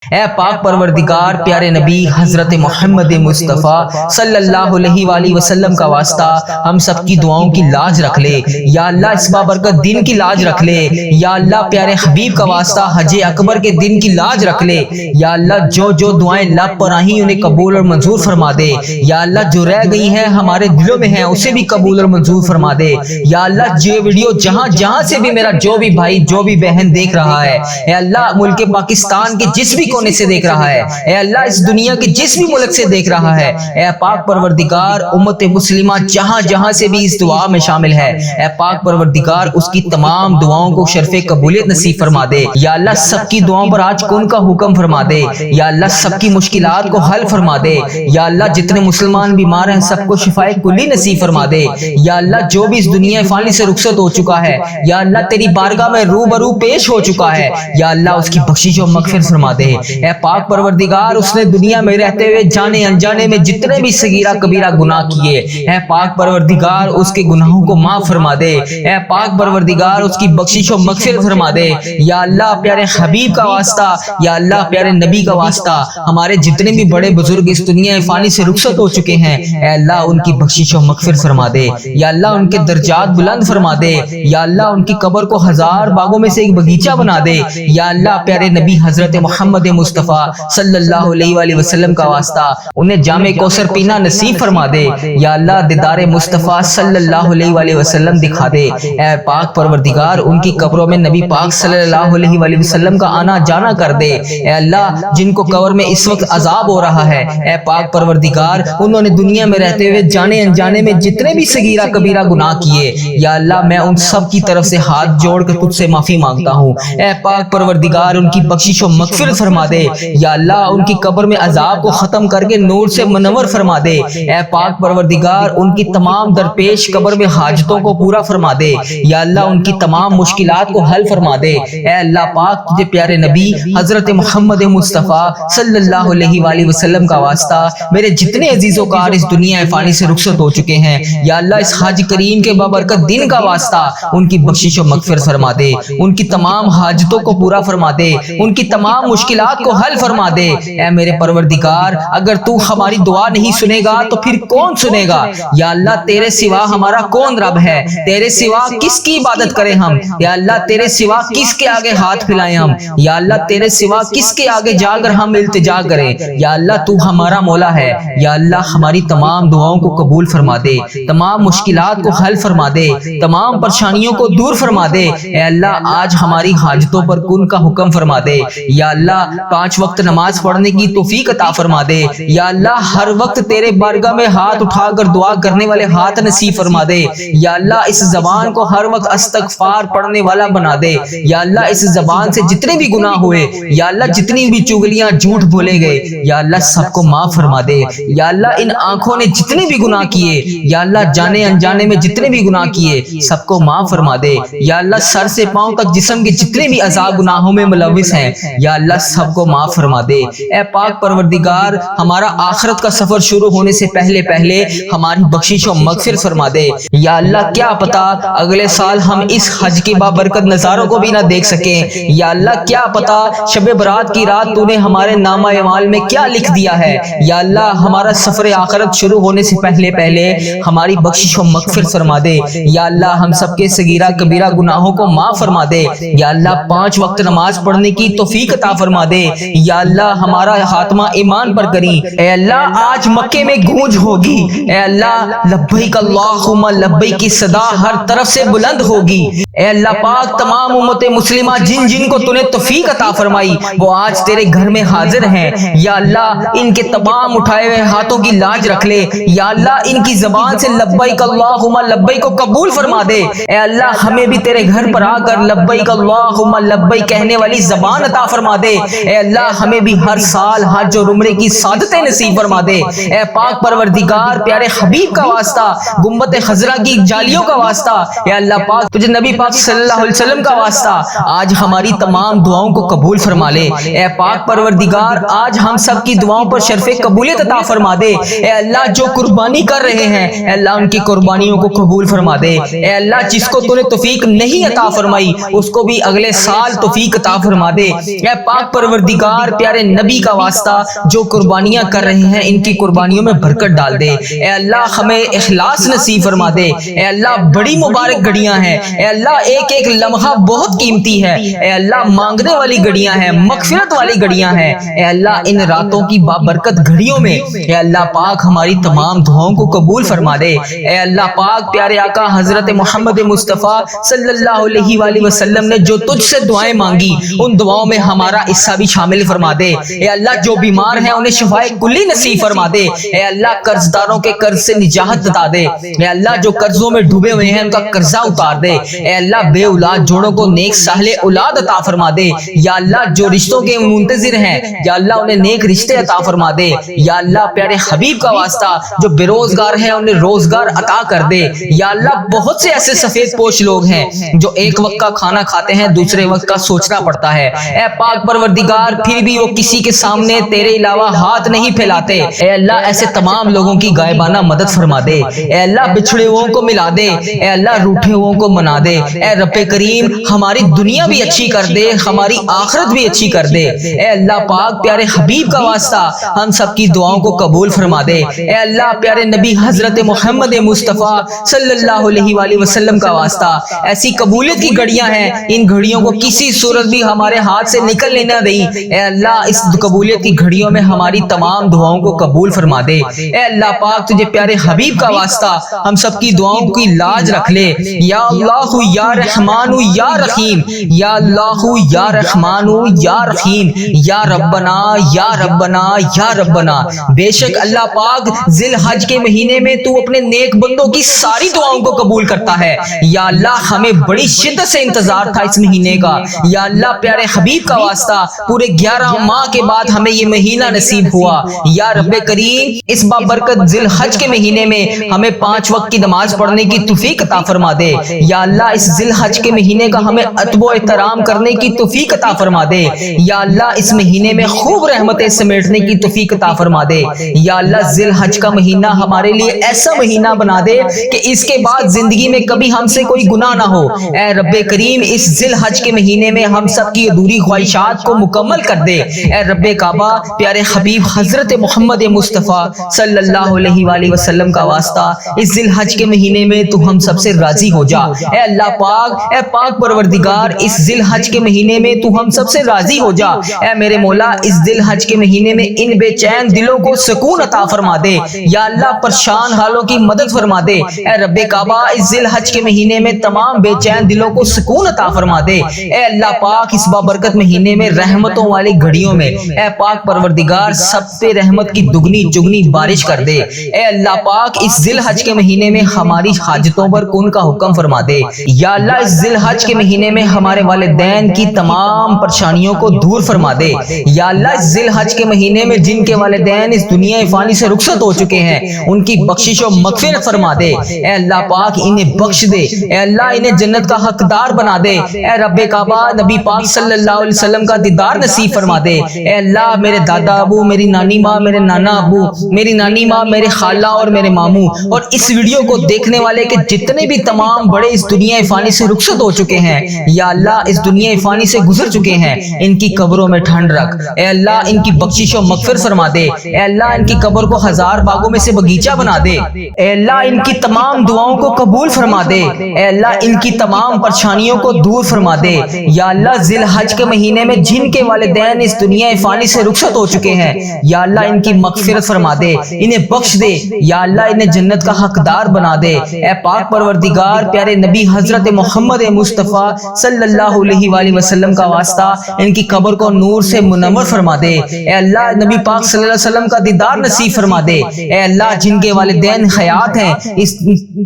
اے پاک پروردگار پیارے نبی حضرت محمد مصطفیٰ صلی اللہ علیہ وآلہ وسلم کا واسطہ ہم سب کی دعاؤں کی لاج رکھ لے یا اللہ، اس بابرکت دن کی لاج رکھ لے یا اللہ، پیارے حبیب کا واسطہ حج اکبر کے دن کی لاج رکھ لے یا اللہ، جو جو دعائیں لب پر آئیں انہیں قبول اور منظور فرما دے یا اللہ، جو رہ گئی ہیں ہمارے دلوں میں ہیں اسے بھی قبول اور منظور فرما دے یا اللہ، یہ ویڈیو جہاں جہاں سے بھی میرا جو بھی بھائی جو بھی بہن دیکھ رہا ہے، اے اللہ، ملک پاکستان کے جس بھی کونے سے دیکھ رہا ہے، اے اللہ، اس دنیا کے جس بھی ملک سے دیکھ رہا ہے، اے پاک پروردگار امت مسلمہ جہاں جہاں سے بھی اس دعا میں شامل ہے، اے پاک پروردگار اس کی تمام دعاؤں کو شرف قبولیت نصیب فرما دے یا اللہ، سب کی دعاؤں پر آج کن کا حکم فرما دے یا اللہ، سب کی مشکلات کو حل فرما دے یا اللہ، جتنے مسلمان بیمار ہیں سب کو شفائے کلی نصیب فرما دے یا اللہ، جو بھی اس دنیا فانی سے رخصت ہو چکا ہے یا اللہ، تیری بارگاہ میں روبرو پیش ہو چکا ہے یا اللہ، اس کی بخشش و مغفرت فرما دے۔ اے پاک پروردگار اس نے دنیا میں رہتے ہوئے جانے انجانے میں جتنے بھی صغیرہ کبیرہ گناہ کیے، اے پاک پروردگار اس کے گناہوں کو معاف فرما دے، اے پاک پروردگار اس کی بخشش و مغفرت فرما دے یا اللہ، پیارے حبیب کا واسطہ یا اللہ، پیارے نبی کا واسطہ ہمارے جتنے بھی بڑے بزرگ اس دنیا فانی سے رخصت ہو چکے ہیں، اے اللہ، ان کی بخشش و مغفرت فرما دے یا اللہ، ان کے درجات بلند فرما دے یا اللہ، ان کی قبر کو ہزار باغوں میں سے ایک باغیچہ بنا دے یا اللہ، پیارے نبی حضرت محمد مصطفیٰ صلی اللہ علیہ وآلہ وسلم کا واسطہ انہیں جام کوثر پینا نصیب فرما دے یا اللہ، دیدار مصطفیٰ صلی اللہ علیہ وآلہ وسلم دکھا دے۔ اے پاک پروردگار ان کی قبروں میں نبی پاک صلی اللہ علیہ وآلہ وسلم کا آنا جانا کر دے، اے اللہ، جن کو قبر میں اس وقت عذاب ہو رہا ہے، اے پاک پروردگار انہوں نے دنیا میں رہتے ہوئے جانے انجانے میں جتنے بھی صغیرہ کبیرہ گناہ کیے یا اللہ، میں ان سب کی طرف سے ہاتھ جوڑ کر تجھ سے معافی مانگتا ہوں، اے پاک پروردگار ان کی بخشش و مغفرت فرما دے یا اللہ، ان کی قبر میں عذاب کو ختم کر کے نور سے منور فرما دے، اے پاک پروردگار ان کی تمام درپیش قبر میں حاجتوں کو پورا فرما دے یا اللہ، ان کی تمام مشکلات کو حل فرما دے، اے اللہ پاک تجھے پیارے نبی حضرت محمد مصطفیٰ صلی اللہ علیہ وآلہ وسلم کا واسطہ میرے جتنے عزیز و کار اس دنیا فانی سے رخصت ہو چکے ہیں یا اللہ، اس حج کریم کے بابرکت دن کا واسطہ ان کی بخشش و مغفرت فرما دے، ان کی تمام حاجتوں کو پورا فرما دے، ان کی تمام مشکلات کو حل فرما دے، اے میرے پروردگار، اگر تو ہماری دعا نہیں سنے گا تو پھر کون سنے گا یا اللہ، تیرے سوا ہمارا کون رب ہے، تیرے سوا کس کی عبادت کریں ہم یا اللہ، تیرے سوا کس کے آگے ہاتھ پھیلائیں ہم یا اللہ، تیرے سوا کس کے آگے جا کر ہم التجا کریں یا اللہ، تو ہمارا مولا ہے یا اللہ، ہماری تمام دعاؤں کو قبول فرما دے، تمام مشکلات کو حل فرما دے، تمام پریشانیوں کو دور فرما دے، اے اللہ، آج ہماری حاجتوں پر کن کا حکم فرما دے یا اللہ، 5 وقت نماز پڑھنے کی توفیق عطا فرما دے یا اللہ، ہر وقت تیرے بارگاہ میں ہاتھ اٹھا کر دعا کرنے والے ہاتھ نصیب فرما دے یا اللہ، اس زبان کو ہر وقت استغفار پڑھنے والا بنا دے یا اللہ، اس زبان سے جتنے بھی گناہ ہوئے یا اللہ، جتنی بھی چغلیاں جھوٹ بولے گئے یا اللہ، سب کو معاف فرما دے یا اللہ، ان آنکھوں نے جتنے بھی گناہ کیے یا اللہ، جانے انجانے میں جتنے بھی گناہ کیے سب کو معاف فرما دے یا اللہ، سر سے پاؤں تک جسم کے جتنے بھی اعضاء گناہوں میں ملوث ہیں یا اللہ، سب کو معاف فرما دے۔ اے پاک پروردگار، ہمارا آخرت کا سفر شروع ہونے سے پہلے پہلے ہماری بخشش و مغفرت فرما دے یا اللہ، کیا پتا اگلے سال ہم اس حج کے بابرکت نظاروں کو بھی نہ دیکھ سکیں یا اللہ، کیا پتا شب برات کی رات تو نے ہمارے نامہ اعمال میں کیا لکھ دیا ہے یا اللہ، ہمارا سفر آخرت شروع ہونے سے پہلے پہلے ہماری بخشش و مغفرت فرما دے یا اللہ، ہم سب کے صغیرہ کبیرہ گناہوں کو معاف فرما دے یا اللہ، 5 وقت نماز پڑھنے کی توفیق عطا فرما دے یا اللہ، ہمارا خاتمہ ایمان پر کری، اے اللہ، آج مکے میں گونج ہوگی، اے اللہ، لبیک اللہم لبیک کی صدا ہر طرف سے بلند ہوگی، اے اللہ پاک، تمام امت مسلمہ جن جن کو تو نے توفیق عطا فرمائی وہ آج تیرے گھر میں حاضر ہیں یا اللہ، ان کے تمام اٹھائے ہوئے ہاتھوں کی لاج رکھ لے یا اللہ، ان کی زبان سے لبیک اللہم لبیک کو قبول فرما دے، اے اللہ، ہمیں بھی تیرے گھر پر آ کر لبیک اللہم لبیک کہنے والی زبان عطا فرما دے، اے اللہ، ہمیں بھی ہر سال حج اور عمرے کی سعادتیں نصیب فرما دے، اے پاک پروردگار، پیارے حبیب کا واسطہ، گنبد خضرا کی جالیوں کا واسطہ، اے اللہ پاک، تجھے نبی پاک صلی اللہ علیہ وسلم کا واسطہ، آج ہماری تمام دعاؤں کو قبول فرما لے، اے پاک پروردگار، آج ہم سب کی دعاؤں پر شرف قبولیت عطا فرما دے، اے اللہ، جو قربانی کر رہے ہیں اے اللہ، ان کی قربانیوں کو قبول فرما دے، اے اللہ، جس کو تو نے توفیق نہیں عطا فرمائی اس کو بھی اگلے سال توفیق عطا فرما دے، اے پاک پروردگار، پروردگار پیارے نبی کا واسطہ جو قربانیاں کر رہے ہیں ان کی قربانیوں میں برکت ڈال دے۔ اے اللہ ہمیں اخلاص نصیب فرما دے۔ اے اللہ بڑی مبارک گھڑیاں ہیں، اے اللہ ایک ایک لمحہ بہت قیمتی ہے، اے اللہ مانگنے والی گھڑیاں ہیں، مغفرت والی گھڑیاں ہیں۔ اے اللہ ان راتوں کی بابرکت گھڑیوں میں اے اللہ پاک ہماری تمام دعاؤں کو قبول فرما دے۔ اے اللہ پاک پیارے آقا حضرت محمد مصطفیٰ صلی اللہ علیہ وآلہ وسلم نے جو تجھ سے دعائیں مانگی ان دعاؤں میں ہمارا حصہ بھی شامل فرما دے۔ اے اللہ جو بیمار ہیں انہیں شفائے کلی نصیب فرما دے۔ اے اللہ قرض داروں کے قرض سے نجات عطا دے۔ اے اللہ جو قرضوں میں ڈوبے ہوئے ہیں ان کا قرضہ اتار دے۔ اے اللہ بے اولاد جوڑوں کو نیک صالح اولاد عطا فرما دے۔ یا اللہ جو رشتوں کے منتظر ہیں یا اللہ انہیں نیک رشتے عطا فرما دے۔ یا اللہ پیارے حبیب کا واسطہ جو بے روزگار ہیں انہیں روزگار عطا کر دے۔ یا اللہ بہت سے ایسے سفید پوش لوگ ہیں جو ایک وقت کا کھانا کھاتے ہیں دوسرے وقت کا سوچنا پڑتا ہے۔ اے پاک پروردگار پھر بھی وہ کسی کے سامنے تیرے علاوہ ہاتھ نہیں پھیلاتے۔ اے اللہ ایسے تمام لوگوں کی غائبانہ مدد فرما دے۔ اے اللہ بچھڑے ہوئوں کو ملا دے۔ اے اللہ روٹھے ہوئوں کو منا دے۔ اے رب کریم ہماری دنیا بھی اچھی کر دے، ہماری آخرت بھی اچھی کر دے۔ اے اللہ پاک پیارے حبیب کا واسطہ ہم سب کی دعاؤں کو قبول فرما دے۔ اے اللہ پیارے نبی حضرت محمد مصطفیٰ صلی اللہ علیہ وآلہ وسلم کا واسطہ ایسی قبولیت کی گھڑیاں ہیں ان گھڑیوں کو کسی صورت بھی ہمارے ہاتھ سے نکلنے نہ دیں۔ اے اللہ اس قبولیت کی گھڑیوں میں ہماری تمام دعاؤں کو قبول فرما دے۔ اے اللہ پاک تجھے پیارے حبیب کا واسطہ ہم سب کی دعاؤں کی لاج رکھ لے۔ یا اللہ یا رحمان یا رحیم، یا اللہ یا رحمان یا رحیم، یا ربنا یا ربنا یا ربنا۔ بے شک اللہ پاک ذی الحج کے مہینے میں تو اپنے نیک بندوں کی ساری دعاؤں کو قبول کرتا ہے۔ یا اللہ ہمیں بڑی شدت سے انتظار تھا اس مہینے کا۔ یا اللہ پیارے حبیب کا واسطہ پورے 11 ماہ کے بعد ہمیں یہ مہینہ نصیب ہوا۔ یا رب کریم اس بابرکت ذی الحج کے مہینے میں ہمیں 5 وقت کی نماز پڑھنے کی توفیق عطا فرما دے۔ یا اللہ اس ذی الحج کے مہینے کا ہمیں ادب و احترام کرنے کی توفیق عطا فرما دے۔ یا اللہ اس مہینے میں خوب رحمتیں سمیٹنے کی توفیق عطا فرما دے۔ یا اللہ ذی الحج کا مہینہ ہمارے لیے ایسا مہینہ بنا دے کہ اس کے بعد زندگی میں کبھی ہم سے کوئی گناہ نہ ہو۔ اے رب کریم اس ذی الحج کے مہینے میں ہم سب کی ادھوری خواہشات کو مکمل کر دے۔ اے رب کعبہ پیارے حبیب حضرت محمد مصطفیٰ صلی اللہ علیہ وآلہ وسلم کا واسطہ اس ذی الحج کے مہینے میں تو ہم سب سے راضی ہو جا۔ اے اللہ پاک اے پاک پروردگار اس ذی الحج کے مہینے میں تو ہم سب سے راضی ہو جا۔ اے میرے مولا اس ذی الحج کے مہینے میں ان بے چین دلوں کو سکون عطا فرما دے۔ یا اللہ پریشان حالوں کی مدد فرما دے۔ اے رب کعبہ اس ذی الحج کے مہینے میں تمام بے چین دلوں کو سکون عطا فرما دے۔ اے اللہ پاک اس بابرکت مہینے میں رحمتوں والی گھڑیوں میں اے پاک پروردگار سب پہ رحمت کی دگنی چگنی بارش کر دے۔ اے اللہ پاک اس ذی الحج کے مہینے میں ہماری حاجتوں پر کن کا حکم فرما دے۔ یا اللہ اس ذی الحج کے مہینے میں ہمارے والدین کی تمام پریشانیوں کو دور فرما دے۔ یا اللہ اس ذی الحج کے مہینے میں جن کے والدین اس دنیا فانی سے رخصت ہو چکے ہیں ان کی بخشش و مغفرت فرما دے۔ اے اللہ پاک انہیں بخش دے۔ اے اللہ انہیں جنت کا حقدار بنا دے۔ اے رب کعبہ نبی پاک صلی اللہ علیہ وسلم کا دیدار نصیب فرما دے۔ اے اللہ میرے دادا ابو، میری نانی ماں، میرے نانا ابو، میری نانی ماں، میرے خالہ اور میرے ماموں اور اس ویڈیو کو دیکھنے والے کے جتنے بھی تمام بڑے اس دنیا فانی سے رخصت ہو چکے ہیں یا اللہ اس دنیا فانی سے گزر چکے ہیں ان کی قبروں میں ٹھنڈ رکھ۔ اے اللہ ان کی بخشش و مغفرت فرما دے۔ اے اللہ ان کی قبر کو 1000 باغوں میں سے باغیچہ بنا دے۔ اے اللہ ان کی تمام دعاؤں کو قبول فرما دے۔ اے اللہ ان کی تمام پریشانیوں کو دور فرما دے۔ یا اللہ ذی الحج کے مہینے میں جن کے والدین اس دنیا فانی سے رخصت ہو چکے ہیں یا اللہ ان کی مغفرت فرما دے، انہیں بخش دے۔ یا اللہ انہیں جنت کا حقدار بنا دے۔ اے پاک پروردگار پیارے نبی حضرت محمد مصطفیٰ صلی اللہ علیہ وآلہ وسلم کا واسطہ ان کی قبر کو نور سے منور فرما دے۔ اے اللہ نبی پاک صلی اللہ علیہ وسلم کا دیدار نصیب فرما دے۔ اے اللہ جن کے والدین حیات ہیں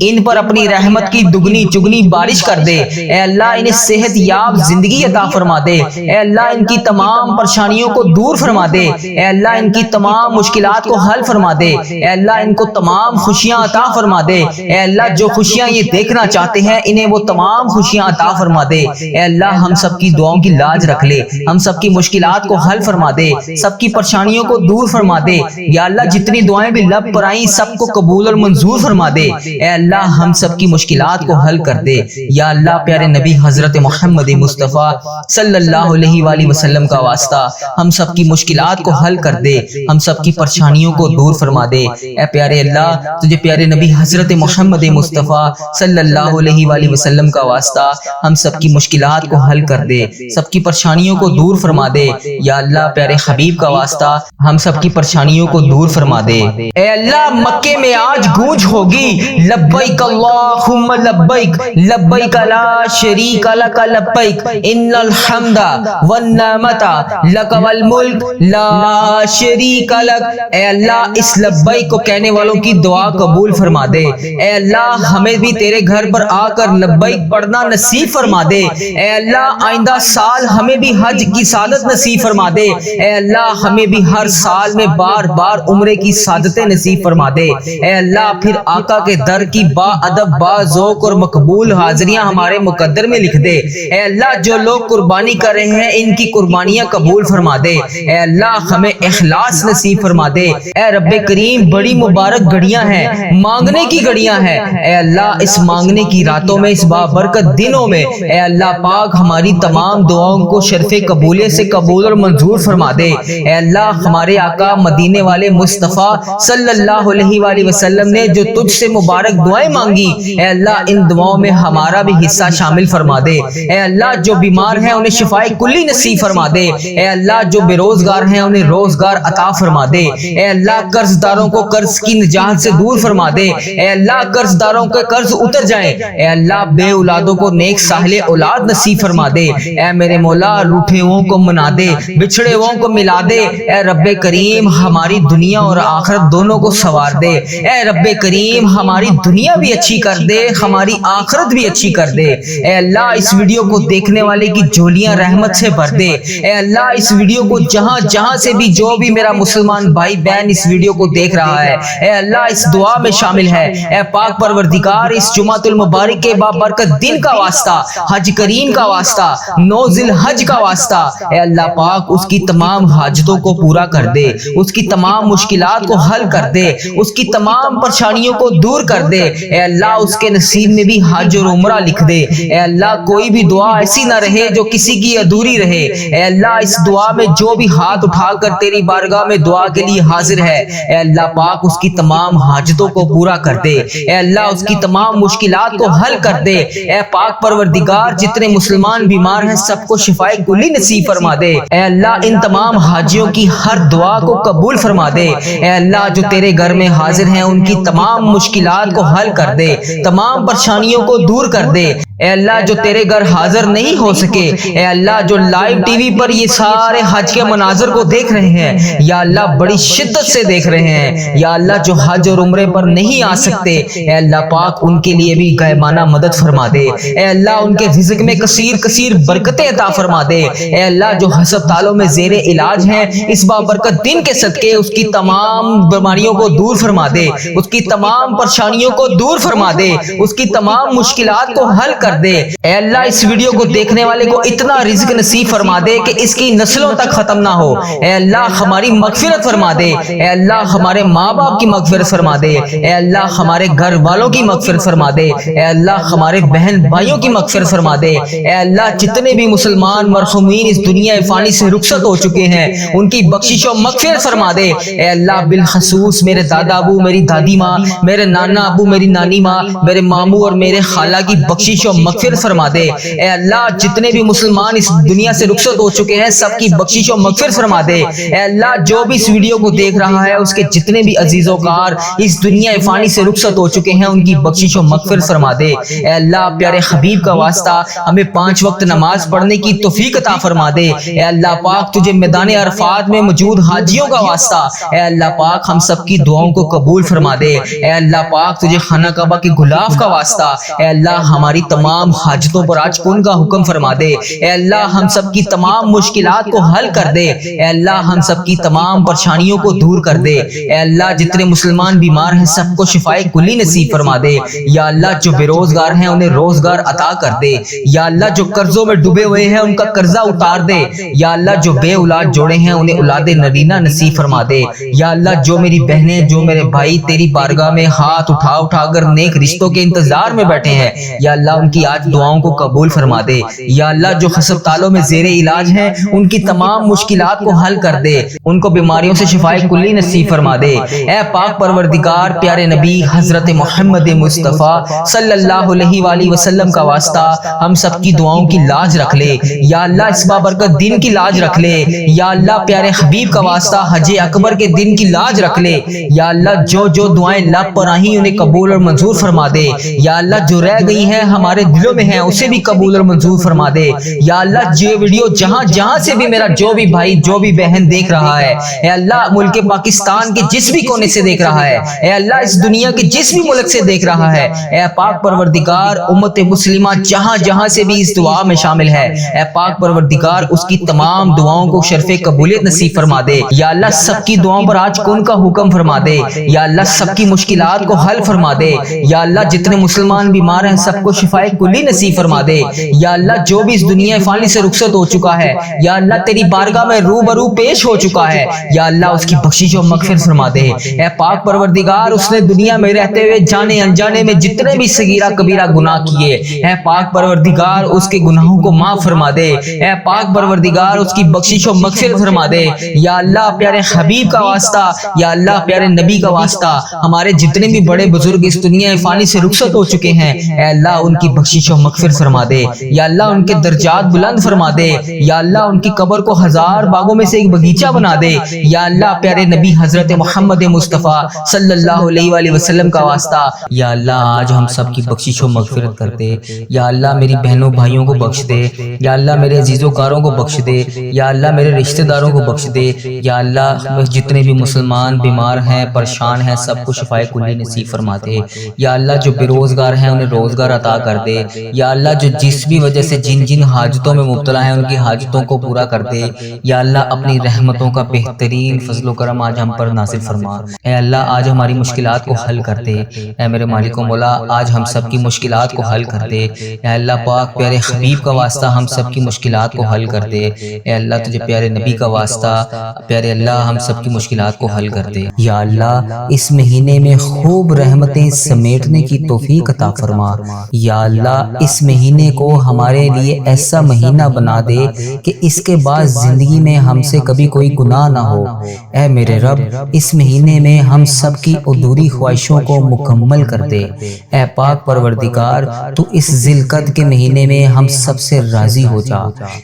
ان پر اپنی رحمت کی دگنی چگنی بارش کر دے۔ اے اللہ انہیں صحت یاب زندگی عطا فرما دے۔ اے اللہ ان کی تمام پریشانیوں کو دور فرما دے۔ اے اللہ ان کی تمام مشکلات کو حل فرما دے۔ اے اللہ ان کو تمام خوشیاں عطا فرما دے۔ اے اللہ جو خوشیاں یہ دیکھنا چاہتے ہیں انہیں وہ تمام خوشیاں عطا فرما دے۔ اے اللہ ہم سب کی دعاؤں کی لاج رکھ لے، ہم سب کی مشکلات کو حل فرما دے، سب کی پریشانیوں کو دور فرما دے۔ یا اللہ جتنی دعائیں بھی لب پر آئیں سب کو قبول اور منظور فرما دے۔ اے اللہ ہم سب کی مشکلات کو حل کر دے۔ یا اللہ پیارے نبی حضرت محمد مصطفیٰ صلی اللہ علیہ وآلہ وسلم وسلم کا واسطہ ہم سب کی مشکلات کو حل کر دے، ہم سب کی پریشانیوں کو دور فرما دے۔ اے پیارے اللہ، تجھے پیارے نبی حضرت محمد مصطفیٰ صلی اللہ علیہ وآلہ وسلم کا واسطہ ہم سب کی مشکلات کو حل کر دے، سب کی پریشانیوں کو دور فرما دے۔ یا اللہ، پیارے حبیب کا واسطہ ہم سب کی پریشانیوں کو دور فرما دے۔ اے اللہ، مکے میں آج گونج ہوگی لبیک اللہم لبیک، لبیک لا شریک لک لبیک، ان الحمد والنعمت لک والملک لا شریک لک۔ اے اللہ، اس لبیک کو کہنے والوں کی دعا قبول فرما دے۔ اے اللہ، ہمیں بھی تیرے گھر پر آ کر لبیک پڑھنا نصیب فرما دے۔ اے اللہ، آئندہ سال ہمیں بھی حج کی سعادت نصیب فرما دے۔ اے اللہ، ہمیں بھی ہر سال میں بار بار عمرے کی سعادتیں نصیب فرما دے۔ اے اللہ، پھر آقا کے در کی با ادب، با ذوق اور مقبول حاضریاں ہمارے مقدر میں لکھ دے۔ اے اللہ، جو لوگ قربانی کر رہے ہیں ان کی قربانیاں قبول فرما دے۔ اے اللہ، ہمیں اخلاص نصیب فرما دے۔ اے رب کریم، بڑی مبارک گھڑیاں ہیں، مانگنے کی گھڑیاں ہیں۔ اے اللہ، اس مانگنے کی راتوں میں، اس بابرکت دنوں میں اے اللہ پاک ہماری تمام دعاؤں کو شرف قبولیت سے قبول اور منظور فرما دے۔ اے اللہ، ہمارے آقا مدینے والے مصطفیٰ صلی اللہ علیہ وآلہ وسلم نے جو تجھ سے مبارک دعائیں مانگی، اے اللہ ان دعاؤں میں ہمارا بھی حصہ شامل فرما دے۔ اے اللہ، جو بیمار ہیں انہیں شفائے کلی نصیب فرما دے۔ اے اللہ، جو بے روزگار ہیں انہیں روزگار عطا فرما دے۔ اے اللہ، قرض داروں کو قرض کی نجات سے دور فرما دے۔ اے اللہ، قرض داروں کے قرض اتر جائیں۔ اے اللہ، بے اولادوں کو نیک صالح اولاد نصیب فرما دے۔ اے میرے مولا، روٹھے ہوئوں کو منا دے، بچھڑے ہوئوں کو ملا دے۔ اے رب کریم، ہماری دنیا اور آخرت دونوں کو سنوار دے۔ اے رب کریم، ہماری دنیا بھی اچھی کر دے، ہماری آخرت بھی اچھی کر دے۔ اے اللہ، اس ویڈیو کو دیکھنے والے کی جھولیاں رحمت سے بھر دے۔ اے اللہ، اس ویڈیو کو جہاں جہاں سے بھی جو بھی میرا مسلمان بھائی بہن اس ویڈیو کو دیکھ رہا ہے، اے اللہ اس دعا میں شامل ہے۔ اے پاک پروردگار، اس جمعۃ المبارک کے بابرکت دن کا واسطہ، حج کریم کا واسطہ، 9 ذی الحج کا واسطہ، اے اللہ پاک اس کی تمام حاجتوں کو پورا کر دے، اس کی تمام مشکلات کو حل کر دے، اس کی تمام پریشانیوں کو دور کر دے۔ اے اللہ، اس کے نصیب میں بھی حج اور عمرہ لکھ دے۔ اے اللہ، کوئی بھی دعا ایسی نہ رہے جو کسی کی ادھوری رہے۔ اے اللہ، اس دعا میں جو بھی ہاتھ اٹھا کر تیری بارگاہ میں دعا کے لیے حاضر ہے، اے اللہ پاک اس کی تمام حاجتوں کو پورا کر دے۔ اے اللہ، اس کی تمام مشکلات کو حل کر دے۔ اے پاک پروردگار، جتنے مسلمان بیمار ہیں سب کو شفائے کلی نصیب فرما دے۔ اے اللہ، ان تمام حاجیوں کی ہر دعا کو قبول فرما دے۔ اے اللہ، جو تیرے گھر میں حاضر ہیں ان کی تمام مشکلات کو حل کر دے، تمام پریشانیوں کو دور کر دے۔ اے اللہ، جو تیرے گھر حاضر نہیں ہو سکے، اے اللہ جو لائیو ٹی وی پر یہ سارے حج کے مناظر کو دیکھ رہے ہیں، یا اللہ بڑی شدت سے دیکھ رہے ہیں، یا اللہ جو حج اور عمرے پر نہیں آ سکتے، اے اللہ پاک ان کے لیے بھی غیبانہ مدد فرما دے۔ اے اللہ، ان کے رزق میں کثیر کثیر برکتیں عطا فرما دے۔ اے اللہ، جو ہسپتالوں میں زیر علاج ہیں، اس بابرکت دن کے صدقے اس کی تمام بیماریوں کو دور فرما دے، اس کی تمام پریشانیوں کو دور فرما دے، اس کی تمام مشکلات کو حل کر دے۔ اے اللہ، اس ویڈیو کو دیکھنے والے کو اتنا رزق نصیب فرما دے کہ اس کی نسلوں تک ختم نہ ہو۔ اے اللہ، ہماری مغفرت فرما دے۔ اے اللہ، ہمارے ماں باپ کی مغفرت فرما دے۔ اے اللہ، ہمارے گھر والوں کی مغفرت فرما دے۔ اے اللہ، ہمارے بہن بھائیوں کی مغفرت فرما دے۔ اے اللہ، جتنے بھی مسلمان مرحومین اس دنیا فانی سے رخصت ہو چکے ہیں ان کی بخشش و مغفرت فرما دے۔ اے اللہ، بالخصوص میرے دادا ابو، میری دادی ماں، میرے نانا ابو، میری نانی ماں، میرے ماموں اور میرے خالہ کی بخشش و مغفرت فرما دے۔ اے اللہ، جتنے بھی مسلمان اس دنیا سے رخصت ہو چکے ہیں سب کی بخشش و مغفرت فرما دے۔ اے اللہ، جو بھی اس ویڈیو کو دیکھ رہا ہے اس کے جتنے بھی عزیز و کار اس دنیا فانی سے رخصت ہو چکے ہیں ان کی بخشش و مغفرت فرما دے۔ اے اللہ، پیارے حبیب کا واسطہ ہمیں 5 وقت نماز پڑھنے کی توفیق عطا فرما دے۔ اے اللہ پاک، تجھے میدان عرفات میں موجود حاجیوں کا واسطہ اے اللہ پاک ہم سب کی دعاؤں کو قبول فرما دے۔ اے اللہ پاک، تجھے خانہ کعبہ کے غلاف کا واسطہ اے اللہ ہماری تمام حاجتوں پر آج کن کا حکم فرما دے۔ اے اللہ، ہم سب کی تمام مشکلات کو حل کر دے۔ اے اللہ، ہم سب کی تمام پریشانیوں کو دور کر دے۔ اے اللہ، جتنے مسلمان بیمار ہیں سب کو شفائے کلی نصیب فرما دے۔ یا اللہ، جو بے روزگار ہیں انہیں روزگار عطا کر دے۔ یا اللہ، جو قرضوں میں ڈوبے ہوئے ہیں ان کا قرضہ اتار دے۔ یا اللہ، جو بے اولاد جوڑے ہیں انہیں اولاد نرینہ نصیب فرما دے۔ یا اللہ، جو میری بہنیں، جو میرے بھائی تیری بارگاہ میں ہاتھ اٹھا اٹھا کر نیک رشتوں کے انتظار میں بیٹھے ہیں، یا اللہ ان کی آج دعاؤں کو قبول فرما دے۔ یا اللہ جو ہسپتالوں میں زیر علاج ہیں ان کی تمام مشکلات کو حل کر دے، ان کو بیماریوں سے شفائے کلی نصیب فرما دے۔ اے پاک پروردگار، پیارے نبی حضرت محمد مصطفیٰ صلی اللہ علیہ وآلہ وسلم کا واسطہ ہم سب کی دعاؤں کی لاج رکھ لے۔ یا اللہ اس بابرکت دن کی لاج رکھ لے۔ یا اللہ پیارے حبیب کا واسطہ حج اکبر کے دن کی لاج رکھ لے۔ یا اللہ جو جو دعائیں لب پر آئیں انہیں قبول اور منظور فرما دے۔ یا اللہ جو رہ گئی ہیں ہمارے دلوں میں ہیں اسے بھی قبول اور منظور فرما دے۔ یا اللہ یہ ویڈیو جہاں جہاں سے بھی میرا جو بھی بھائی جو بھی بہن دیکھ رہا ہے، اے اللہ ملک پاکستان کے جس بھی کونے سے دیکھ رہا ہے، اے اللہ اس دنیا کے جس بھی ملک سے دیکھ رہا ہے، اے پاک پروردگار امت مسلمہ جہاں جہاں سے بھی اس دعا میں شامل ہے، اے پاک پروردگار اس کی تمام دعاؤں کو شرف قبولیت نصیب فرما دے۔ یا اللہ سب کی دعاؤں پر آج کن کا حکم فرما دے۔ یا اللہ سب کی مشکلات کو حل فرما دے۔ یا اللہ جتنے مسلمان بیمار ہیں سب کو شفائے کلی نصیب فرما دے۔ یا اللہ جو بھی اس دنیا فانی سے رخصت ہو چکا ہے، یا اللہ تیری بارگاہ میں روبرو پیش ہو چکا ہے، یا اللہ اس کی بخشش و مغفرت فرما دے۔ اے پاک پروردگار اس نے دنیا میں رہتے ہوئے جانے انجانے میں جتنے بھی صغیرہ کبیرہ گناہ کیے، اے پاک پروردگار اس کے گناہوں کو معاف فرما دے۔ اے پاک پروردگار اس کی بخشش و مغفرت فرما دے۔ یا اللہ پیارے حبیب کا واسطہ، یا اللہ پیارے نبی کا واسطہ ہمارے جتنے بھی بڑے بزرگ اس دنیا فانی سے رخصت ہو چکے ہیں، اے اللہ ان کی بخشش و مغفرت فرما دے۔ یا اللہ ان کے درجات بلند فرما دے۔ یا اللہ ان کی قبر کو ہزار باغوں میں سے ایک باغیچہ بنا دے۔ یا اللہ پیارے نبی حضرت محمد مصطفیٰ صلی اللہ علیہ وآلہ وسلم کا واسطہ، یا اللہ آج ہم سب کی بخشش و مغفرت کر دے۔ یا اللہ میری بہنوں بھائیوں کو بخش دے۔ یا اللہ میرے عزیزوں کاروں کو بخش دے۔ یا اللہ میرے رشتہ داروں کو بخش دے۔ یا اللہ جتنے بھی مسلمان بیمار ہیں پریشان ہیں سب کو شفائے کلی نصیب فرما دے۔ یا اللہ جو بے روزگار ہیں انہیں روزگار عطا کر دے۔ یا اللہ جو جس بھی وجہ سے جن جن حاجتوں میں مبتلا ہیں ان کی حاجتوں کو پورا کر دے۔ یا اللہ اپنی رحمتوں کا بہترین فضل و کرم آج ہم پر نازل فرما۔ اے اللہ آج ہماری مشکلات کو حل کر دے۔ اے میرے مالک و مولا آج ہم سب کی مشکلات کو حل کر دے۔ اے اللہ پاک پیارے حبیب کا واسطہ ہم سب کی مشکلات کو حل کر دے۔ اے اللہ تجھے پیارے نبی کا واسطہ پیارے اللہ ہم سب کی مشکلات کو حل کر دے۔ یا اللہ اس مہینے میں خوب رحمتیں سمیٹنے کی توفیق عطا فرما۔ یا اللہ اس مہینے کو ہمارے لیے ایسا مہینہ بنا دے کہ اس کے بعد زندگی میں ہم سے کبھی کوئی گناہ نہ ہو۔ اے میرے رب اس مہینے میں ہم سب کی ادھوری خواہشوں کو مکمل کر دے۔ اے پاک پروردگار تو اس ذی القعدہ کے مہینے میں ہم سب سے راضی ہو جا۔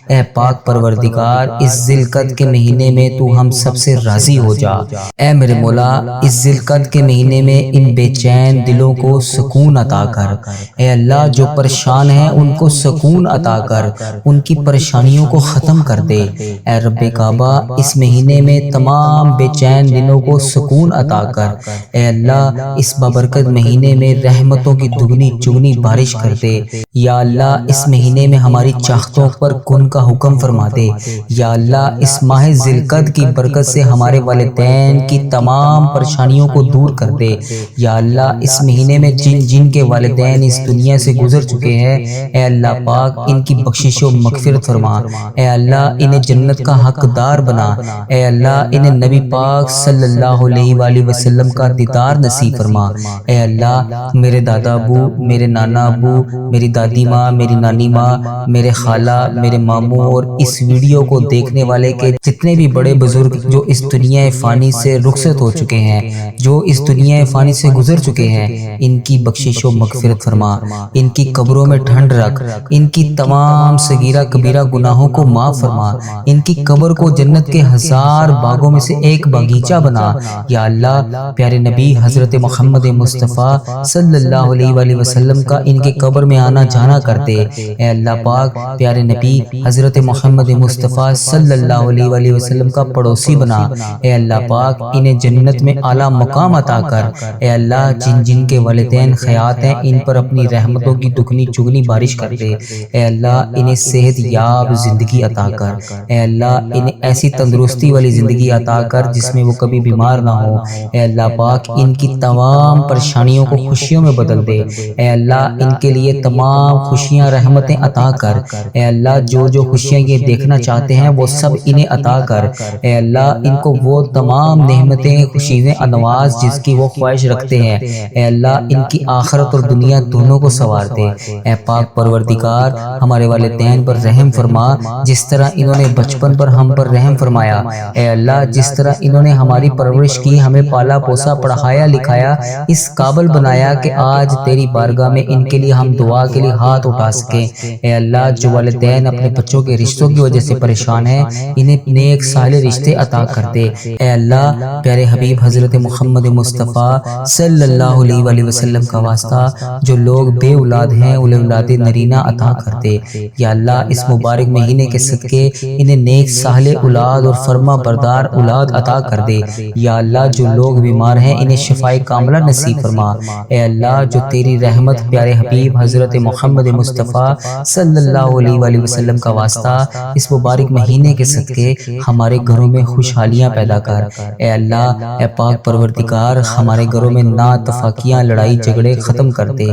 اے پاک پروردگار اس ذی القعدہ کے مہینے میں تو ہم سب سے راضی ہو جا۔ اے میرے مولا اس ذی القعدہ کے مہینے میں ان بے چین دلوں کو سکون عطا کر۔ اے اللہ جو پریشان ہیں ان کو سکون عطا کر، ان کی پریشانیوں کو ختم کر دے۔ اے رب کعبہ اس مہینے میں تمام بے چین دلوں کو سکون عطا کر۔ اے اللہ اس بابرکت مہینے میں رحمتوں کی دگنی چگنی بارش کر دے۔ یا اللہ اس مہینے میں ہماری چاہتوں پر کن کا حکم فرما دے۔ یا اللہ اس ماہ ذی القعدہ کی برکت سے ہمارے والدین کی تمام پریشانیوں کو دور کر دے۔ یا اللہ اس مہینے میں جن جن کے والدین اس دنیا سے گزر چکے ہیں، اے اللہ پاک ان کی بخشش و مغفرت فرما۔ اے اللہ انہیں جنت کا حقدار بنا۔ اے اللہ انہیں نبی پاک صلی اللہ علیہ وآلہ وسلم کا دیدار نصیب فرما۔ اے اللہ میرے دادا ابو، میرے نانا ابو، میری دادی ماں، میری نانی ماں، میرے خالہ، میرے ماموں اور اس ویڈیو کو دیکھنے والے کے جتنے بھی بڑے بزرگ جو اس دنیا فانی سے رخصت ہو چکے ہیں، جو اس دنیا فانی سے گزر چکے ہیں، ان کی بخشش و مغفرت فرما۔ ان کی قبروں میں ٹھنڈ رکھ، ان کی تمام صغیرہ کبیرہ گناہوں کو معاف فرما، ان کی قبر کو جنت کے ہزار باغوں میں سے ایک باغیچہ بنا۔ یا اللہ پیارے نبی حضرت محمد مصطفیٰ صلی اللہ علیہ وآلہ وسلم کا ان کے قبر میں آنا جانا کر دے۔ اے اللہ پاک پیارے نبی حضرت محمد مصطفیٰ صلی اللہ علیہ وآلہ وسلم کا پڑوسی بنا۔ اے اللہ پاک انہیں جنت میں اعلیٰ مقام عطا کر۔ اے اللہ جن جن کے والدین حیات ہیں ان پر اپنی رحمتوں کی دگنی چگنی بارش کر دے۔ اے اللہ انہیں صحت یاب زندگی عطا کر۔ اے اللہ انہیں ایسی تندرستی والی زندگی عطا کر جس میں وہ کبھی بیمار نہ ہو۔ اے اللہ پاک ان کی تمام پریشانیوں کو خوشیوں میں بدل دے۔ اے اللہ ان کے لیے تمام خوشیاں رحمتیں عطا کر۔ اے اللہ جو جو خوشیاں یہ دیکھنا چاہتے ہیں وہ سب انہیں عطا کر۔ اے اللہ ان کو وہ تمام نعمتیں خوشیاں انواز جس کی وہ خواہش رکھتے ہیں، اے اللہ ان کی آخرت اور دنیا دونوں کو سنوار دے۔ دے۔ اے پاک پروردگار ہمارے والدین پر رحم فرما جس طرح انہوں نے بچپن پر ہم پر رحم فرمایا۔ اے اللہ جس طرح انہوں نے ہماری پرورش کی، ہمیں پالا پوسا، پڑھایا لکھایا، اس قابل بنایا کہ آج تیری بارگاہ میں ان کے لیے ہم دعا کے لیے ہاتھ اٹھا سکیں۔ اے اللہ جو والدین اپنے بچوں کے رشتوں کی وجہ سے پریشان ہیں، انہیں نیک صالح رشتے عطا کر دے۔ اے اللہ پیارے حبیب حضرت محمد مصطفیٰ صلی اللہ علیہ وآلہ وسلم کا واسطہ جو لوگ بے اولاد ہیں انہیں اولاد نرینہ عطا کر دے۔ یا اللہ اس مبارک مہینے کے صدقے انہیں نیک صالح اولاد اور فرما بردار اولاد عطا کر دے۔ یا اللہ جو لوگ بیمار ہیں انہیں شفائے کاملہ نصیب فرما۔ اے اللہ جو تیری رحمت پیارے حبیب حضرت محمد مصطفیٰ صلی اللہ علیہ وآلہ وسلم کا واسطہ اس مبارک مہینے کے صدقے ہمارے گھروں میں خوشحالیاں پیدا کر۔ اے اللہ اے پاک پروردگار ہمارے گھروں میں ناتفاقیاں، لڑائی جھگڑے ختم کر دے،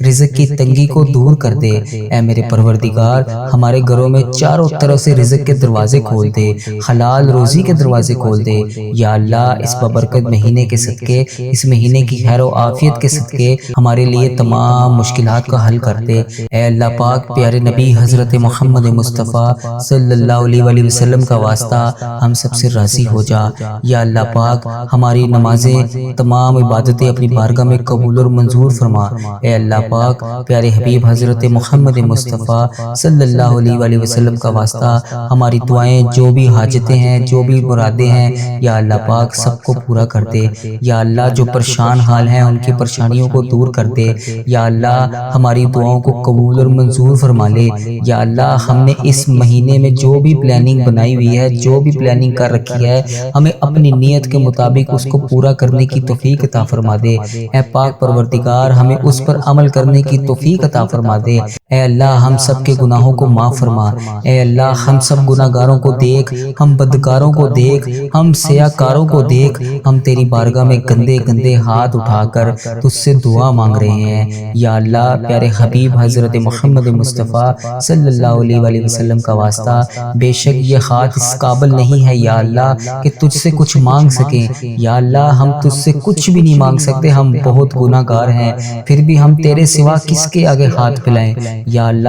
رزق کی تنگی کو دور کر دے۔ اے میرے پروردگار ہمارے گھروں میں چاروں طرف سے رزق کے دروازے کھول دے، حلال روزی کے دروازے کھول دے۔ یا اللہ اس بابرکت مہینے کے صدقے، اس مہینے کی خیر و عافیت کے صدقے ہمارے لیے تمام مشکلات کا حل کر دے۔ اے اللہ پاک پیارے نبی حضرت محمد مصطفیٰ صلی اللہ علیہ وآلہ وسلم کا واسطہ ہم سب سے راضی ہو جا۔ یا اللہ پاک ہماری نمازیں، تمام عبادتیں اپنی بارگاہ میں قبول اور منظور فرما۔ اے اللہ پاک پیارے حبیب حضرت محمد مصطفیٰ صلی اللہ علیہ وآلہ وسلم کا واسطہ ہماری دعائیں، جو بھی حاجتیں ہیں، جو بھی مرادیں ہیں، یا اللہ پاک سب کو پورا کر دے۔ یا اللہ جو پریشان حال ہیں ان کی پریشانیوں کو دور کر دے۔ یا اللہ ہماری دعاؤں کو قبول اور منظور فرما لے۔ یا اللہ ہم نے اس مہینے میں جو بھی پلاننگ بنائی ہوئی ہے، جو بھی پلاننگ کر رکھی ہے، ہمیں اپنی نیت کے مطابق اس کو پورا کرنے کی توفیق عطا فرما دے۔ اے پاک پروردگار ہمیں اس پر عمل کرنے کی توفیق عطا فرما دے۔ اے اللہ ہم سب کے گناہوں کو معاف فرما۔ اے اللہ ہم سب گناہگاروں کو دیکھ، ہم بدکاروں کو دیکھ، ہم سیاکاروں کو دیکھ، ہم تیری بارگاہ میں گندے گندے ہاتھ اٹھا کر تجھ سے دعا مانگ رہے ہیں۔ یا اللہ پیارے حبیب حضرت محمد مصطفیٰ صلی اللہ علیہ وآلہ وسلم کا واسطہ بے شک یہ ہاتھ اس قابل نہیں ہے یا اللہ کہ تجھ سے کچھ مانگ سکیں۔ یا اللہ ہم تجھ سے کچھ بھی نہیں مانگ سکتے، ہم بہت گناہ گار ہیں، پھر بھی ہم تیرے سوا کس کے آگے ہاتھ پھیلائیں۔ یا اللہ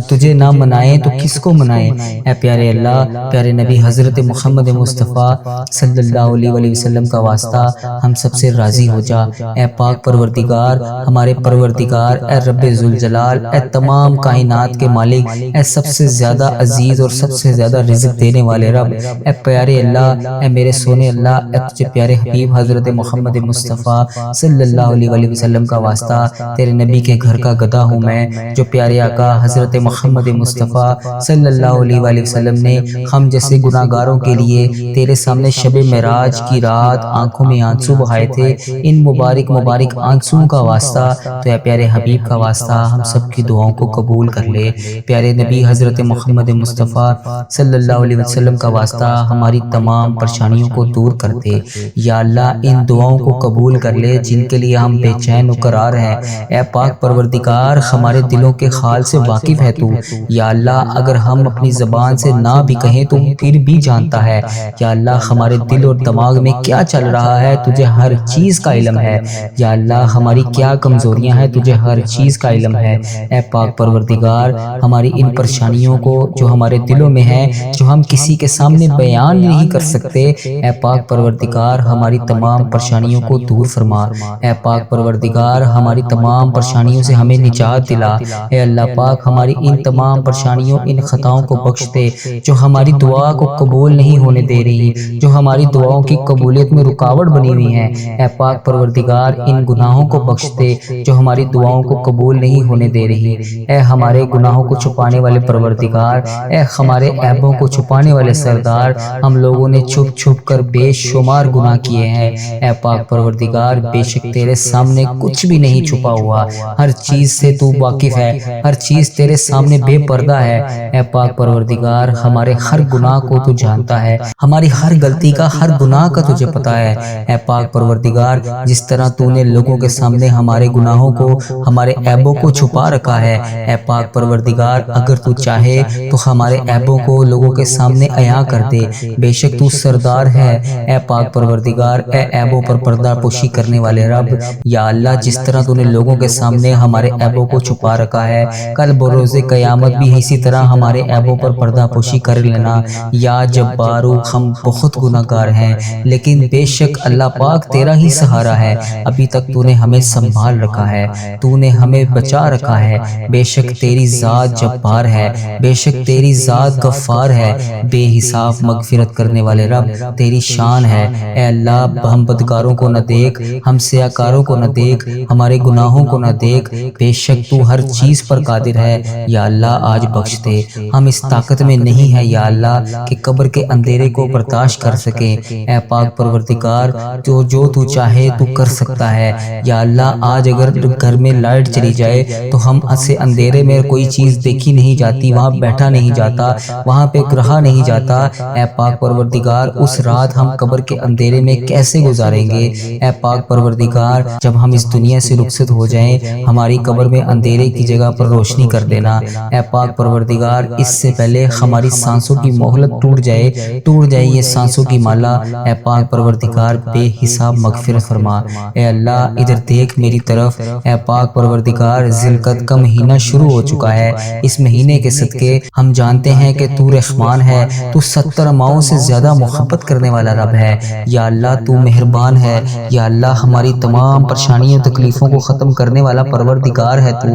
تجھے نہ منائیں تو کس کو منائیں۔ اے پیارے اللہ پیارے نبی حضرت محمد مصطفیٰ صلی اللہ علیہ وآلہ وسلم کا واسطہ ہم سب سے راضی ہو جا۔ اے پاک پروردگار ہمارے پروردگار، اے رب ذوالجلال، اے تمام کائنات کے مالک، اے سب سے زیادہ عزیز اور سب سے زیادہ رزق دینے والے رب، اے پیارے اللہ، اے میرے سونے اللہ، اے تجھے پیارے حبیب حضرت محمد مصطفیٰ صلی اللہ علیہ وآلہ وسلم کا واسطہ تیرے نبی کے گھر کا گدھا ہوں میں، جو پیارے آقا حضرت محمد مصطفیٰ صلی اللہ علیہ وآلہ وسلم نے ہم جیسے گناہگاروں کے لیے تیرے سامنے شب معراج کی رات آنکھوں میں آنسو بہائے تھے۔ ان مبارک مبارک آنسوں کا واسطہ تو اے پیارے حبیب کا واسطہ ہم سب کی دعاؤں کو قبول کر لے۔ پیارے نبی حضرت محمد مصطفیٰ صلی اللہ علیہ وسلم کا واسطہ ہماری تمام پریشانیوں کو دور کر دے۔ یا اللہ ان دعاؤں کو قبول کر لے جن کے لیے ہم بے چین و قرار ہیں۔ اے پاک پروردگار ہمارے دلوں کے حال سے واقف ہے تو۔ یا اللہ اگر ہم اپنی زبان سے نہ بھی کہیں تو پھر بھی جانتا ہے۔ یا اللہ ہمارے دل اور دماغ میں کیا چل رہا ہے تجھے ہر چیز کا علم ہے۔ یا اللہ ہماری کیا کمزوریاں ہیں تجھے ہر چیز کا علم ہے۔ اے پاک پروردگار ہماری ان پریشانیوں کو جو ہمارے دلوں میں ہیں، جو ہم کسی کے سامنے بیان نہیں کر سکتے، اے پاک پروردگار ہماری تمام پریشانیوں کو دور فرما۔ اے پاک پروردگار ہماری تمام پریشانیوں سے ہمیں نجات دلا۔ اے اللہ پاک ہماری ان تمام پریشانیوں، ان خطاؤں کو بخش دے جو ہماری دعا کو قبول نہیں ہونے دے رہی، جو ہماری دعاؤں کی قبولیت میں رکاوٹ بنی ہوئی ہیں۔ اے پاک پروردگار ان گناہوں کو بخش دے جو ہماری دعاؤں کو قبول نہیں ہونے دے رہی۔ اے ہمارے گناہوں کو چھپانے والے پروردگار، اے ہمارے عیبوں کو چھپانے والے سردار، ہم لوگوں نے چھپ چھپ کر بے شمار گناہ کیے ہیں۔ اے پاک پروردگار بے شک تیرے سامنے کچھ بھی نہیں چھپا ہوا، ہر چیز سے تو واقف ہے۔ ہر چیز تیرے سامنے بے پردہ ہے۔ اے پاک پروردگار ہمارے ہر گناہ کو تو جانتا ہے، ہماری ہر غلطی کا، ہر گناہ کا تجھے پتہ ہے۔ اے پاک پروردگار جس طرح تو نے لوگوں کے سامنے ہمارے گناہوں کو، ہمارے عیبوں کو چھپا رکھا ہے، اے پاک پروردگار اگر تو چاہے تو ہمارے عیبوں کو لوگوں کے سامنے عیاں کر دے۔ بے شک تو سردار ہے اے پاک پروردگار، اے عیبوں پر پردہ پوشی کرنے والے رب۔ یا اللہ جس طرح تو نے لوگوں کے سامنے ہمارے عیبوں کو چھپا رکھا ہے، کل بروز قیامت بھی اسی طرح ہمارے عیبوں پر پردہ پوشی کر لینا۔ یا جبارو ہم بہت گناہگار ہیں، لیکن بے شک اللہ پاک تیرا ہی سہارا ہے، ابھی تک تو نے ہمیں سنبھال رکھا ہے، تو نے ہمیں بچا رکھا ہے۔ بے شک تیری ذات جبار ہے، بے شک تیری ذات غفار ہے، بے حساب مغفرت کرنے والے رب تیری شان ہے۔ اے اللہ ہم بدکاروں کو نہ دیکھ، ہم سیاکاروں کو نہ دیکھ، ہمارے گناہوں کو نہ دیکھ، بے شک تو ہر چیز پر قادر ہے۔ یا اللہ آج بخش دے، ہم اس طاقت میں نہیں ہے یا اللہ کہ قبر کے اندھیرے کو برداشت کر سکیں۔ اے پاک پروردگار جو تو چاہے تو کر سکتا ہے۔ یا اللہ آج اگر گھر میں لائٹ چلی جائے تو ہم سے اندھیرے میں کوئی چیز دیکھی نہیں جاتی، وہاں بیٹھا نہیں جاتا، وہاں پہ رہا نہیں جاتا۔ اے پاک پروردگار اس رات ہم قبر کے اندھیرے میں کیسے گزاریں گے؟ اے پاک پروردگار جب ہم اس دنیا سے رخصت ہو جائیں ہماری قبر میں اندھیرے کی جگہ پر روشنی کر دینا۔ اے پاک پروردگار اس سے پہلے ہماری سانسوں کی مہلت ٹوٹ جائے یہ سانسوں کی مالا، اے پاک پروردگار بے حساب مغفرت فرما۔ اے اللہ ادھر دیکھ میری طرف، اے پاک پروردگار ذی القعدہ کا مہینہ شروع ہو چکا ہے۔ اس مہینے کے صدقے ہم جانتے ہیں کہ تو رحمان ہے، تو 70 ماؤں سے زیادہ محبت کرنے والا رب ہے۔ یا اللہ تو مہربان ہے، یا اللہ ہماری تمام پریشانیوں تکلیفوں کو ختم کرنے والا پروردگار ہے تو۔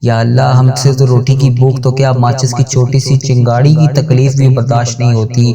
یا اللہ ہم سے تو روٹی کی بھوک تو کیا ماچس کی چھوٹی سی چنگاڑی کی تکلیف بھی برداشت نہیں ہوتی۔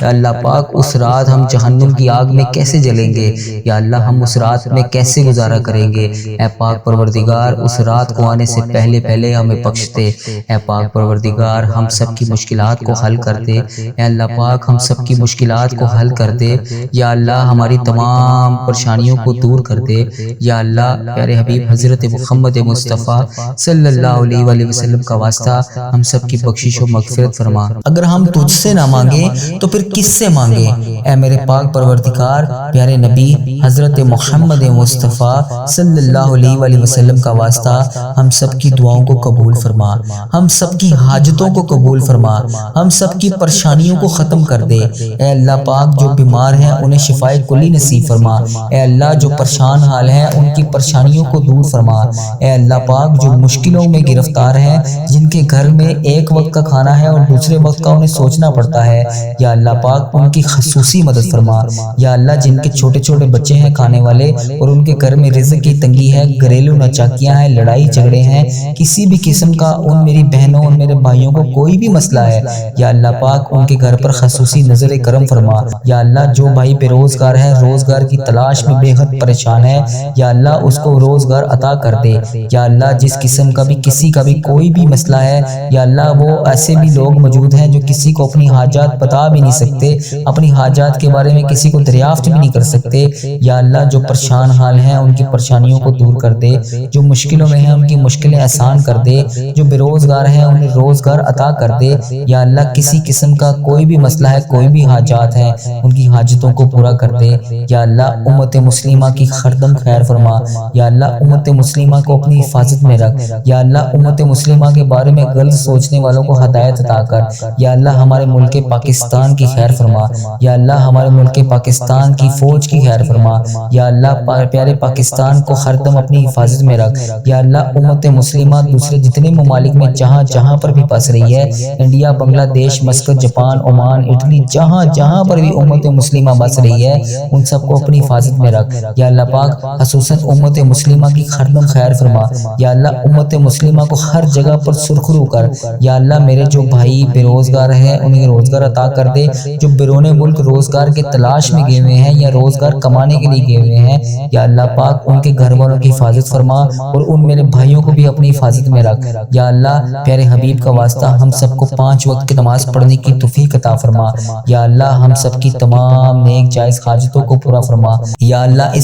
یا اللہ پاک اس رات ہم جہنم کی آگ میں کیسے جلیں گے؟ یا اللہ ہم اس رات میں کیسے گزارا کریں گے؟ اے پاک پروردگار اس رات کو آنے سے پہلے ہمیں بخش دے۔ اے پاک پروردگار ہم سب کی مشکلات کو حل کر دے۔ اے اللہ پاک ہم سب کی مشکلات کو حل کر دے۔ یا اللہ ہماری تمام پریشانیوں کو دور کر دے۔ یا اللہ پیارے حبیب حضرت محمد مصطفیٰ صلی اللہ علیہ وآلہ وسلم کا واسطہ ہم سب کی بخشش و مغفرت فرما۔ اگر ہم تجھ سے نہ مانگیں تو پھر کس سے مانگیں؟ اے میرے پاک پروردگار پیارے نبی حضرت محمد مصطفیٰ صلی اللہ علیہ وآلہ وسلم کا واسطہ ہم سب کی دعاؤں کو قبول فرما، ہم سب کی حاجتوں کو قبول فرما، ہم سب کی پریشانیوں کو ختم کر دے۔ اے اللہ پاک جو بیمار ہیں انہیں شفائے کلی نصیب فرما۔ اے اللہ جو پریشان حال ہیں ان کی پریشانیوں کو دور فرما۔ اے اللہ پاک جو مشکلوں میں گرفتار ہیں، جن کے گھر میں ایک وقت کا کھانا ہے اور دوسرے وقت کا انہیں سوچنا پڑتا ہے، یا اللہ پاک ان کی خصوصی مدد فرما۔ یا اللہ جن کے چھوٹے چھوٹے بچے ہیں کھانے والے اور ان کے گھر میں رزق کی تنگی ہے، گھریلو ناچاکیاں ہیں، لڑائی جھگڑے ہیں، کسی بھی قسم کا ان میری بہنوں اور میرے بھائیوں کو کوئی بھی مسئلہ ہے، یا اللہ پاک ان کے گھر پر خصوصی نظر کرم فرما۔ یا اللہ جو بھائی بے روزگار ہے، روزگار کی تلاش میں بے حد پریشان ہے، یا اللہ اس کو روزگار عطا کر دے۔ یا اللہ جس قسم کا بھی کسی کا بھی کوئی بھی مسئلہ ہے، یا اللہ وہ ایسے بھی لوگ موجود ہیں جو کسی کو اپنی حاجات بتا بھی نہیں سکتے، اپنی حاجات کے بارے میں کسی کو دریافت بھی نہیں کر سکتے۔ یا اللہ جو پریشان حال ہیں ان کی پریشانیوں کو دور کر دے، جو مشکلوں میں ہیں ان کی مشکلیں آسان کر دے، جو بے روزگار ہیں انہیں روزگار عطا کر دے۔ یا اللہ کسی قسم کا کوئی بھی مسئلہ ہے، کوئی بھی حاجات ہے، ان کی حاجتوں کو پورا کر دے۔ یا اللہ امت مسلمہ کی خردم خیر فرما۔ یا اللہ امت مسلمہ کو اپنی حفاظت میں رکھ۔ یا اللہ امت مسلمہ کے بارے میں غلط سوچنے والوں کو ہدایت عطا کر۔ یا اللہ ہمارے ملک پاکستان کی خیر فرما۔ یا اللہ ہمارے ملک پاکستان کی فوج کی خیر فرما۔ یا اللہ پیارے پاکستان کو ہر دم اپنی حفاظت میں رکھ۔ یا اللہ امت مسلمہ دوسرے جتنے ممالک میں جہاں جہاں پر بھی پس رہی ہے، انڈیا، بنگلہ دیش، مسقط، جاپان، عمان، اٹلی، جہاں جہاں پر بھی امت مسلمہ بس رہی ہے ان سب کو اپنی حفاظت میں رکھ۔ یا اللہ پاک خصوصاً امت مسلمہ کی خردم خیر فرما۔ یا اللہ امت مسلمہ کو ہر جگہ پر سرخرو کر۔ یا اللہ میرے جو بھائی بے روزگار ہیں انہیں روزگار عطا کر دے، جو بیرون ملک روزگار کے تلاش میں گئے ہوئے ہیں یا روزگار کمانے کے لیے گئے ہوئے ہیں، یا اللہ پاک ان کے گھر والوں کی حفاظت فرما اور ان میرے بھائیوں کو بھی اپنی حفاظت میں رکھ۔ یا اللہ پیارے حبیب کا واسطہ ہم سب کو 5 وقت کی نماز پڑھنے کی توفیق عطا فرما۔ یا اللہ ہم سب کی تمام نیک جائز حاجتوں کو پورا فرما۔ یا اللہ اس